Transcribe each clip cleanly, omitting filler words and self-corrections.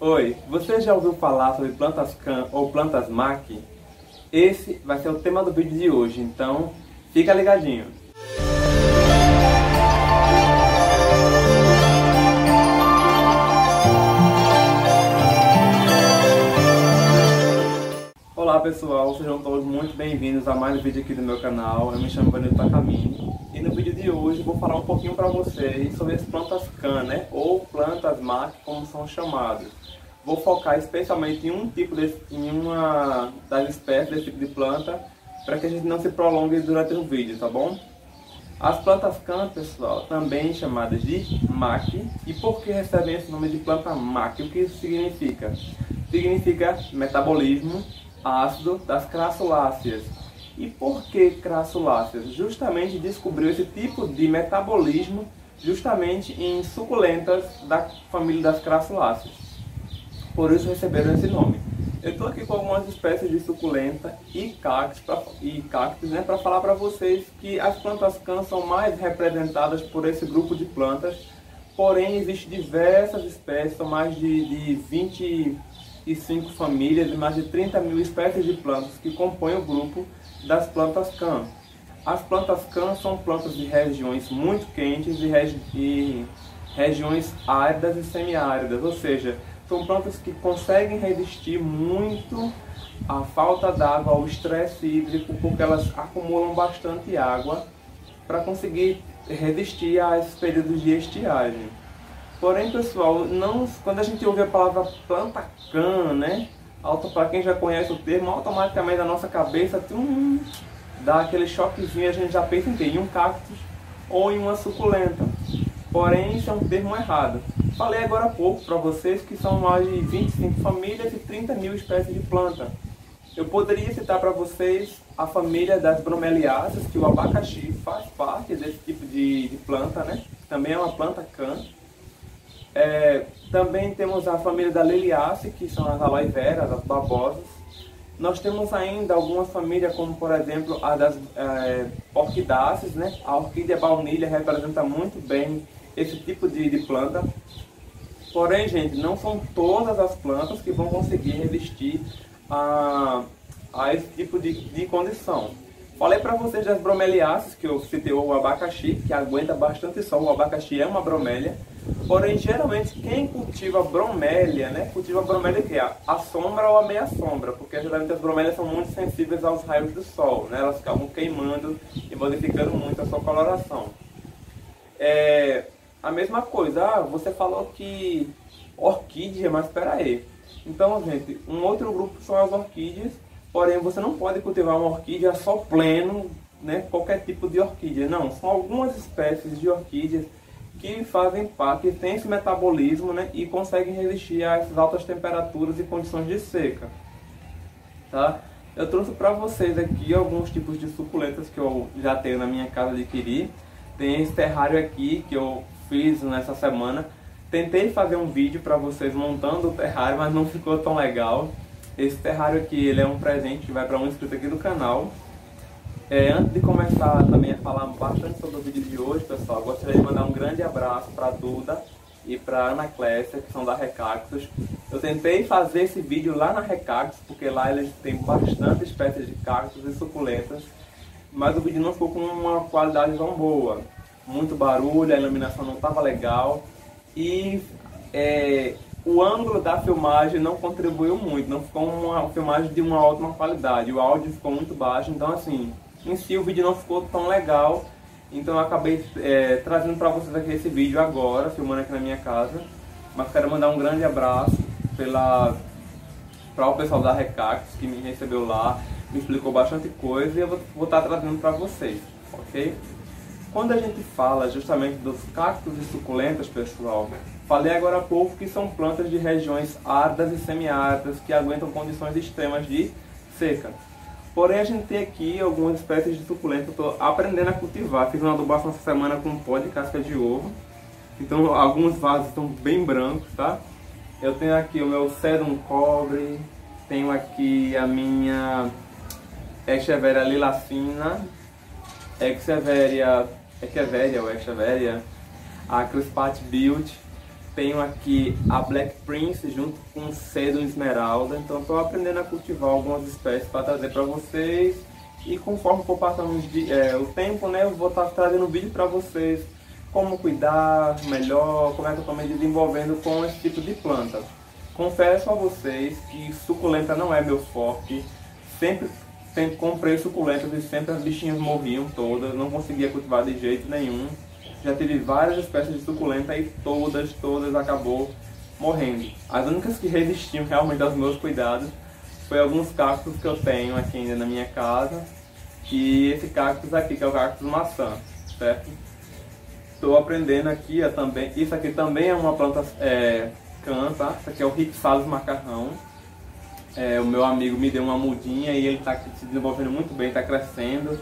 Oi, você já ouviu falar sobre plantas CAN ou plantas MAC? Esse vai ser o tema do vídeo de hoje, então fica ligadinho. Olá pessoal, sejam todos muito bem-vindos a mais um vídeo aqui do meu canal. Eu me chamo Vanildo Takamine e no vídeo de hoje vou falar um pouquinho para vocês sobre as plantas CAN, ou plantas MAC, como são chamadas. Vou focar especialmente em uma das espécies desse tipo de planta, para que a gente não se prolongue durante o vídeo, tá bom? As plantas CAN, pessoal, também chamadas de MAC. E por que recebem esse nome de planta MAC? O que isso significa? Significa metabolismo ácido das crassuláceas. E por que crassuláceas? Justamente descobriu esse tipo de metabolismo justamente em suculentas da família das crassuláceas. Por isso receberam esse nome. Eu estou aqui com algumas espécies de suculenta e cactos, para falar para vocês que as plantas CAN são mais representadas por esse grupo de plantas. Porém, existem diversas espécies, são mais de 25 famílias e mais de 30 mil espécies de plantas que compõem o grupo das plantas CAN. As plantas CAN são plantas de regiões muito quentes e regiões áridas e semiáridas, ou seja, são plantas que conseguem resistir muito à falta d'água, ao estresse hídrico, porque elas acumulam bastante água para conseguir resistir a esses períodos de estiagem. Porém, pessoal, quando a gente ouve a palavra planta CAN, para quem já conhece o termo, automaticamente a nossa cabeça dá aquele choquezinho e a gente já pensa em quê? Em um cactus ou em uma suculenta. Porém, isso é um termo errado. Falei agora há pouco para vocês que são mais de 25 famílias e 30 mil espécies de planta. Eu poderia citar para vocês a família das bromeliáceas, que o abacaxi faz parte desse tipo de planta, Também é uma planta CAN. Também temos a família da liliaceae, que são as aloe veras, as babosas. Nós temos ainda algumas famílias, como por exemplo a das orquidáceas, A orquídea baunilha representa muito bem esse tipo de planta. Porém, gente, não são todas as plantas que vão conseguir resistir a esse tipo de condição. Falei para vocês das bromeliáceas, que eu citei o abacaxi, que aguenta bastante sol. O abacaxi é uma bromélia. Porém, geralmente, quem cultiva bromélia, cultiva a bromélia que é a sombra ou a meia sombra, porque geralmente as bromélias são muito sensíveis aos raios do sol, Elas acabam queimando e modificando muito a sua coloração. A mesma coisa, você falou que orquídea, mas espera aí. Então, gente, um outro grupo são as orquídeas, porém você não pode cultivar uma orquídea só pleno, qualquer tipo de orquídea. Não, são algumas espécies de orquídeas que fazem parte, que têm esse metabolismo, e conseguem resistir a essas altas temperaturas e condições de seca. Tá? Eu trouxe para vocês aqui alguns tipos de suculentas que eu já tenho na minha casa de adquirir. Tem esse terrário aqui que eu fiz nessa semana. Tentei fazer um vídeo para vocês montando o terrário, mas não ficou tão legal. Esse terrário aqui, ele é um presente que vai para um inscrito aqui do canal. Antes de começar também a falar bastante sobre o vídeo de hoje, pessoal, gostaria de mandar um grande abraço para a Duda e para a Ana Clécia, que são da Recactus. Eu tentei fazer esse vídeo lá na Recactus, porque lá eles têm bastante espécies de cactos e suculentas, mas o vídeo não ficou com uma qualidade tão boa. Muito barulho, a iluminação não estava legal e o ângulo da filmagem não contribuiu muito, não ficou uma filmagem de uma ótima qualidade, o áudio ficou muito baixo, então assim, em si o vídeo não ficou tão legal, então eu acabei trazendo para vocês aqui esse vídeo agora, filmando aqui na minha casa, mas quero mandar um grande abraço para o pessoal da Recactus que me recebeu lá, me explicou bastante coisa e eu vou estar trazendo para vocês, ok? Quando a gente fala justamente dos cactos e suculentas, pessoal, falei agora há pouco que são plantas de regiões áridas e semiáridas que aguentam condições extremas de seca. Porém, a gente tem aqui algumas espécies de suculenta que eu estou aprendendo a cultivar. Fiz uma adubação essa semana com pó de casca de ovo. Então, alguns vasos estão bem brancos, tá? Eu tenho aqui o meu sedum cobre, tenho aqui a minha Echeveria lilacina, Echeveria, a Crispat Build, tenho aqui a Black Prince junto com o Sedum Esmeralda. Então estou aprendendo a cultivar algumas espécies para trazer para vocês. E conforme for passando o tempo, né, eu vou estar trazendo vídeo para vocês como cuidar melhor, como é que eu estou me desenvolvendo com esse tipo de planta. Confesso a vocês que suculenta não é meu forte. Sempre comprei suculentas e sempre as bichinhas morriam todas, não conseguia cultivar de jeito nenhum. Já tive várias espécies de suculenta e todas acabou morrendo. As únicas que resistiam realmente aos meus cuidados foi alguns cactos que eu tenho aqui ainda na minha casa. E esse cactus aqui, que é o cactus maçã, certo? Estou aprendendo aqui também. Isso aqui também é uma planta cã, tá? Isso aqui é o Ripsalis macarrão. O meu amigo me deu uma mudinha e ele está se desenvolvendo muito bem, está crescendo.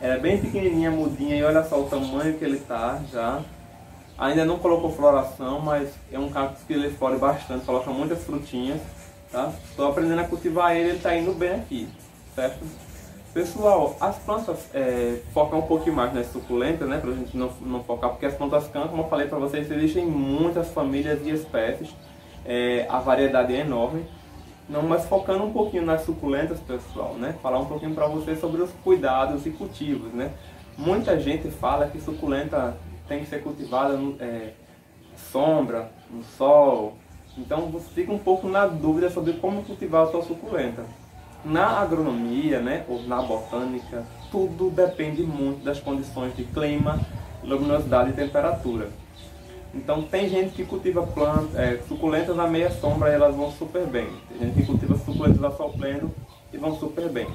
Ela é bem pequenininha a mudinha e olha só o tamanho que ele está já. Ainda não colocou floração, mas é um cactus que ele flore bastante, coloca muitas frutinhas, tá? Estou aprendendo a cultivar ele está indo bem aqui, certo? Pessoal, as plantas focam um pouquinho mais nas suculentas, né? Pra gente não focar, porque as plantas cã, como eu falei para vocês, existem muitas famílias e espécies, a variedade é enorme. Não, mas focando um pouquinho nas suculentas, pessoal, né? Falar um pouquinho para vocês sobre os cuidados e cultivos, né? Muita gente fala que suculenta tem que ser cultivada no sombra, no sol. Então você fica um pouco na dúvida sobre como cultivar a sua suculenta. Na agronomia, né, ou na botânica, tudo depende muito das condições de clima, luminosidade e temperatura. Então tem gente que cultiva suculentas na meia sombra e elas vão super bem. Tem gente que cultiva suculentas a sol pleno e vão super bem.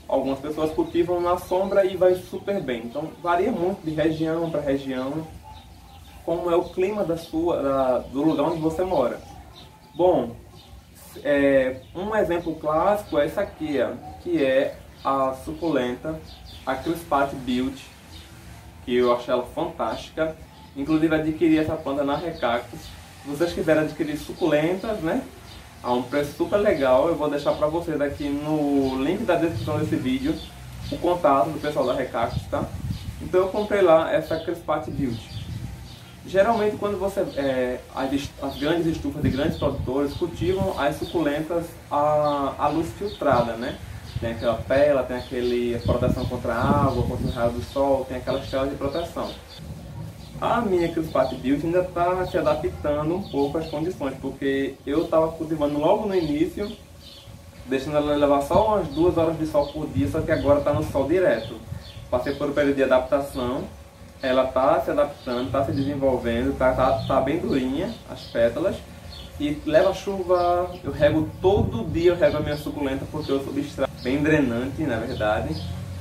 Algumas pessoas cultivam na sombra e vai super bem. Então varia muito de região para região, como é o clima do lugar onde você mora. Bom, um exemplo clássico é essa aqui, ó, que é a suculenta, a Crispate Beauty, que eu achei ela fantástica. Inclusive adquiri essa planta na Recactus. Se vocês quiserem adquirir suculentas, né, a um preço super legal, eu vou deixar para vocês aqui no link da descrição desse vídeo o contato do pessoal da Recactus, tá? Então eu comprei lá essa Crispate Beauty. Geralmente quando as grandes estufas de grandes produtores cultivam as suculentas à luz filtrada, né? Tem aquela tela, tem aquele proteção contra a água, contra o raio do sol, tem aquelas telas de proteção. A minha Crispate Beauty ainda está se adaptando um pouco às condições, porque eu estava cultivando logo no início, deixando ela levar só umas 2 horas de sol por dia, só que agora está no sol direto. Passei por um período de adaptação, ela está se adaptando, está se desenvolvendo, tá bem durinha as pétalas, e leva chuva, eu rego todo dia, eu rego a minha suculenta, porque eu substrato bem drenante, na verdade.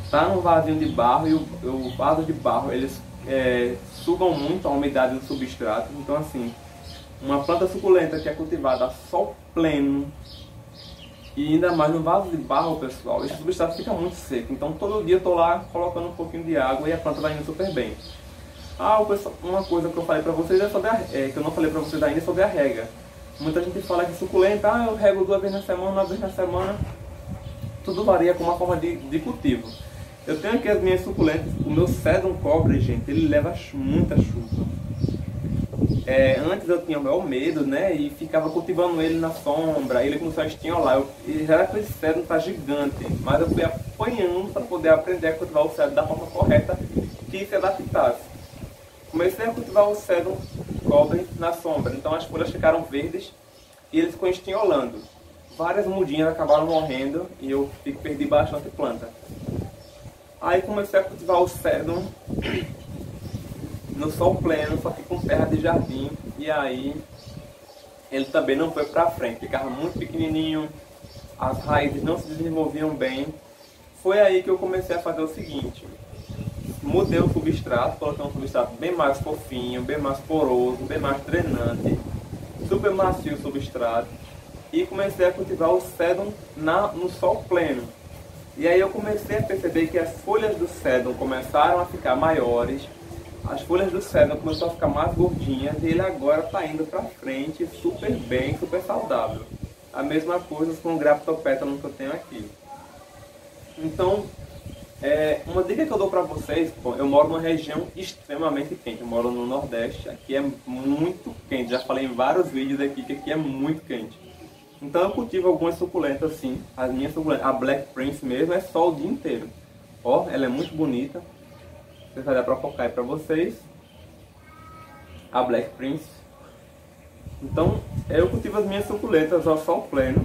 Está num vasinho de barro e o vaso de barro, eles sugam muito a umidade do substrato. Então assim, uma planta suculenta que é cultivada a sol pleno e ainda mais no vaso de barro, pessoal, esse substrato fica muito seco. Então todo dia eu estou lá colocando um pouquinho de água e a planta vai indo super bem. Uma coisa que eu falei para vocês que eu não falei para vocês ainda é sobre a rega. Muita gente fala que suculenta, eu rego 2 vezes na semana, 1 vez na semana. Tudo varia com uma forma de cultivo. Eu tenho aqui as minhas suculentas, o meu Sedum cobre, gente, ele leva muita chuva. Antes eu tinha o meu medo, né, e ficava cultivando ele na sombra, ele começou a estinholar. Já aquele Sedum tá gigante, mas eu fui apanhando para poder aprender a cultivar o Sedum da forma correta que se adaptasse. Comecei a cultivar o Sedum cobre na sombra, então as folhas ficaram verdes e ele ficou estinholando. Várias mudinhas acabaram morrendo e eu perdi bastante planta. Aí comecei a cultivar o Sedum no sol pleno, só que com terra de jardim, e aí ele também não foi pra frente, ficava muito pequenininho, as raízes não se desenvolviam bem. Foi aí que eu comecei a fazer o seguinte: mudei o substrato, coloquei um substrato bem mais fofinho, bem mais poroso, bem mais drenante, super macio o substrato, e comecei a cultivar o Sedum no sol pleno. E aí eu comecei a perceber que as folhas do Sedum começaram a ficar maiores, as folhas do Sedum começaram a ficar mais gordinhas, e ele agora está indo para frente super bem, super saudável. A mesma coisa com o Graptopétalum que eu tenho aqui. Então, Uma dica que eu dou para vocês, bom, eu moro numa região extremamente quente, eu moro no Nordeste, aqui é muito quente, já falei em vários vídeos aqui que aqui é muito quente. Então eu cultivo algumas suculentas sim, as minhas suculentas, a Black Prince mesmo é só o dia inteiro. Ó, ela é muito bonita, vai dar para focar aí para vocês, a Black Prince. Então eu cultivo as minhas suculentas ao sol pleno,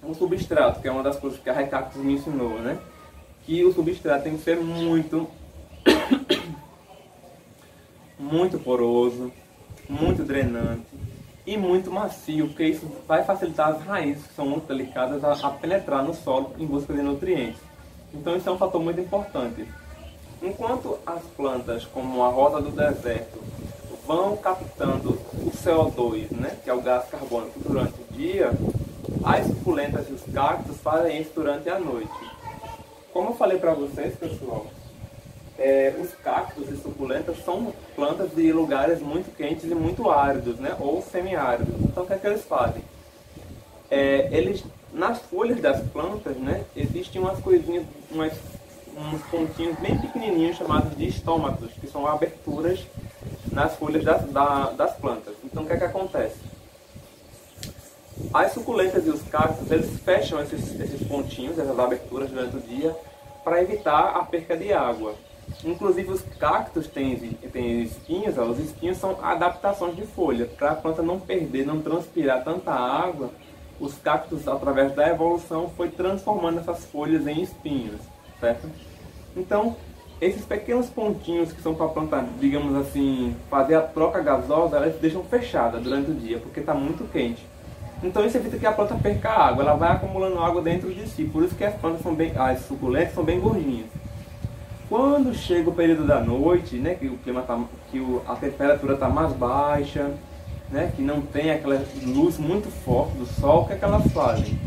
um substrato, que é uma das coisas que a Recactus me ensinou, né? Que o substrato tem que ser muito poroso, muito drenante e muito macio, porque isso vai facilitar as raízes, que são muito delicadas, a penetrar no solo em busca de nutrientes. Então isso é um fator muito importante. Enquanto as plantas, como a rosa do deserto, vão captando o CO2, né, que é o gás carbônico, durante o dia, as suculentas e os cactos fazem isso durante a noite. Como eu falei para vocês, pessoal, os cactos e suculentas são plantas de lugares muito quentes e muito áridos, né? Ou semiáridos. Então o que é que eles fazem? Nas folhas das plantas, né, existem umas coisinhas, uns pontinhos bem pequenininhos chamados de estômatos, que são aberturas nas folhas das plantas. Então o que é que acontece? As suculentas e os cactos, eles fecham esses pontinhos, essas aberturas durante o dia, para evitar a perca de água. Inclusive os cactos têm espinhos, os espinhos são adaptações de folha. Para a planta não perder, não transpirar tanta água, os cactos, através da evolução, foi transformando essas folhas em espinhos, certo? Então, esses pequenos pontinhos que são para a planta, digamos assim, fazer a troca gasosa, elas deixam fechada durante o dia, porque está muito quente. Então isso evita que a planta perca água, ela vai acumulando água dentro de si. Por isso que as plantas as suculentas são bem gordinhas. Quando chega o período da noite, né, que o clima a temperatura está mais baixa, né, que não tem aquela luz muito forte do sol, o que é que elas fazem?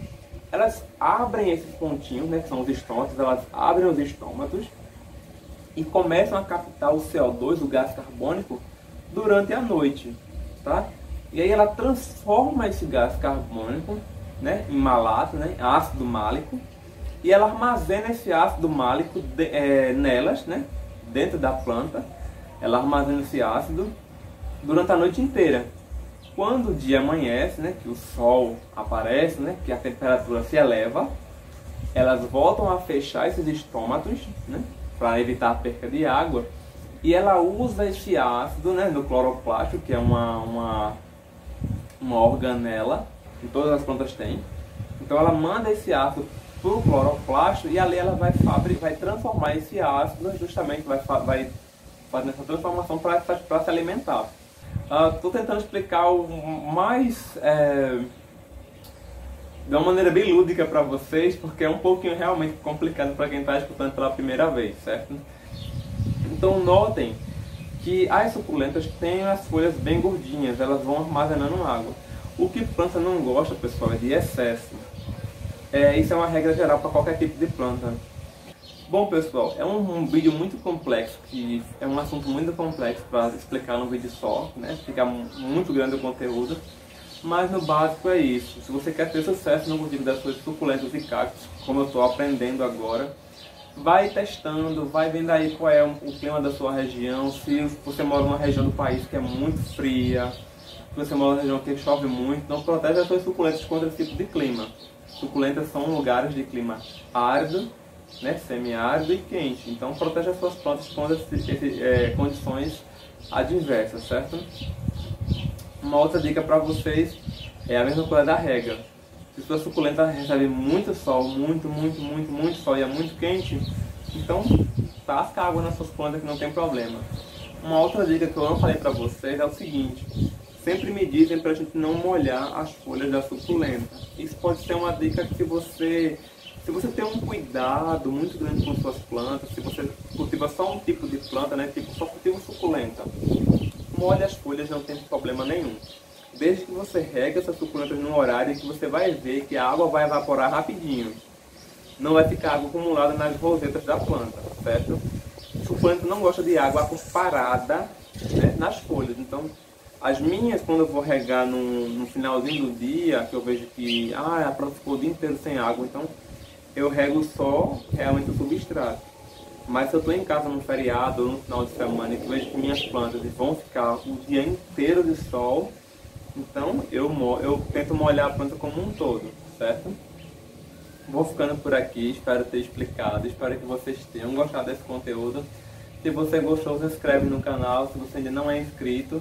Elas abrem esses pontinhos, né, que são os estômatos, elas abrem os estômatos e começam a captar o CO2, o gás carbônico, durante a noite, tá? E aí ela transforma esse gás carbônico, né, em malato, né, ácido málico, e ela armazena esse ácido málico nelas, né, dentro da planta. Ela armazena esse ácido durante a noite inteira. Quando o dia amanhece, né, que o sol aparece, né, que a temperatura se eleva, elas voltam a fechar esses estômatos, né, para evitar a perca de água, e ela usa esse ácido, né, no cloroplasto, que é uma organela que todas as plantas têm. Então ela manda esse ácido para o cloroplasto e ali ela vai transformar esse ácido, justamente vai fazendo essa transformação para se alimentar. Estou tentando explicar o mais de uma maneira bem lúdica para vocês, porque é um pouquinho realmente complicado para quem está escutando pela primeira vez, certo? Então notem que as suculentas têm as folhas bem gordinhas, elas vão armazenando água. O que planta não gosta, pessoal, é de excesso. Isso é uma regra geral para qualquer tipo de planta. Bom, pessoal, é um vídeo muito complexo, que é um assunto muito complexo para explicar num vídeo só, né? Fica muito grande o conteúdo, mas no básico é isso. Se você quer ter sucesso no cultivo das suas suculentas e cactos, como eu estou aprendendo agora, vai testando, vai vendo aí qual é o clima da sua região. Se você mora numa região do país que é muito fria, se você mora numa região que chove muito, não protege as suas suculentas contra esse tipo de clima. Suculentas são lugares de clima árido, né, semiárido e quente. Então protege as suas plantas contra condições adversas, certo? Uma outra dica para vocês é a mesma coisa da rega. Se sua suculenta recebe muito sol, muito sol e é muito quente, então tasca água nas suas plantas que não tem problema. Uma outra dica que eu não falei para vocês é o seguinte: sempre me dizem para a gente não molhar as folhas da suculenta. Isso pode ser uma dica que se você tem um cuidado muito grande com suas plantas, se você cultiva só um tipo de planta, né, tipo só cultiva suculenta, molhe as folhas, não tem problema nenhum. Desde que você regue essas suculentas num horário que você vai ver que a água vai evaporar rapidinho. Não vai ficar água acumulada nas rosetas da planta, certo? Suculenta não gosta de água parada, né, nas folhas. Então, as minhas, quando eu vou regar no finalzinho do dia, que eu vejo que a planta ficou o dia inteiro sem água, então eu rego só realmente o substrato. Mas se eu estou em casa no feriado ou no final de semana e vejo que minhas plantas vão ficar o dia inteiro de sol, então eu tento molhar a planta como um todo, certo? Vou ficando por aqui, espero ter explicado, espero que vocês tenham gostado desse conteúdo. Se você gostou, se inscreve no canal, se você ainda não é inscrito,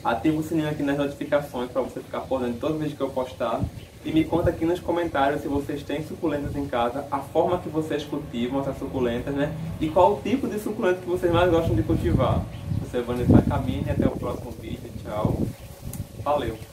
ativa o sininho aqui nas notificações para você ficar por dentro de todo vídeo que eu postar. E me conta aqui nos comentários se vocês têm suculentas em casa, a forma que vocês cultivam essas suculentas, né? E qual o tipo de suculenta que vocês mais gostam de cultivar. Você vai nesse caminho e até o próximo vídeo. Tchau. Valeu!